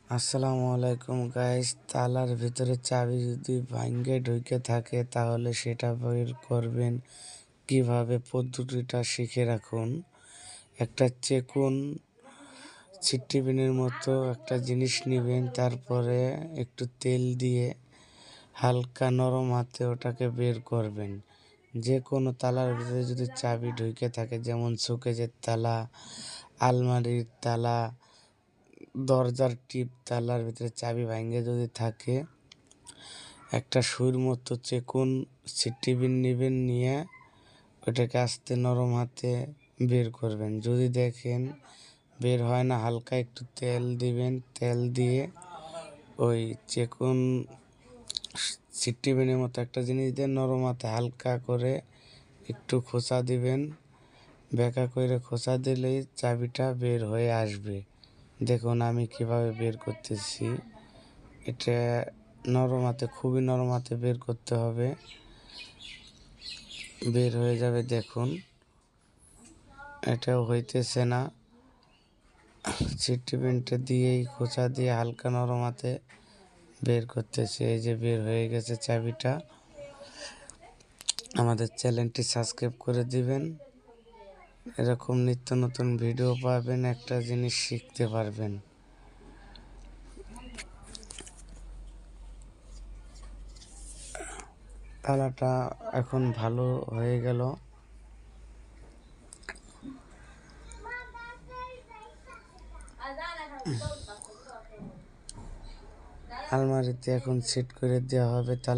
আসসালামু আলাইকুম গাইস। তালার ভিতরে চাবি যদি ভাঙ্গে ঢুকে থাকে তাহলে সেটা বের করবেন কিভাবে, পদ্ধতিটা শিখে রাখুন। একটা চেকুন ছিট্টিপিনের মতো একটা জিনিস নেবেন, তারপরে একটু তেল দিয়ে হালকা নরম হাতে ওটাকে বের করবেন। যে কোনো তালার ভিতরে যদি চাবি ঢুকে থাকে, যেমন শোকেজের তালা, আলমারির তালা, দরজার টিপ, তালার ভিতরে চাবি ভাঙে যদি থাকে, একটা সুইর মতো চেকুন ছিট্টিপিন নেবেন, নিয়ে ওটাকে আস্তে নরম হাতে বের করবেন। যদি দেখেন বের হয় না, হালকা একটু তেল দিবেন, তেল দিয়ে ওই চেকুন ছিট্টিপিনের মতো একটা জিনিস দিয়ে নরম হাতে হালকা করে একটু খোঁচা দিবেন। বেঁকা করে খোঁচা দিলেই চাবিটা বের হয়ে আসবে। দেখুন আমি কিভাবে বের করতেছি। এটা নরম হাতে, খুবই নরম হাতে বের করতে হবে, বের হয়ে যাবে। দেখুন এটাও হইতেছে না, ছিট্টিপিনটা দিয়েই খোঁচা দিয়ে হালকা নরম হাতে বের করতেছে। এই যে বের হয়ে গেছে চাবিটা। আমাদের চ্যানেলটি সাবস্ক্রাইব করে দিবেন, এরকম নিত্য নতুন ভিডিও পাবেন, একটা জিনিস শিখতে পারবেন। তালাটা এখন ভালো হয়ে গেল। আলমারিতে এখন সেট করে দেওয়া হবে।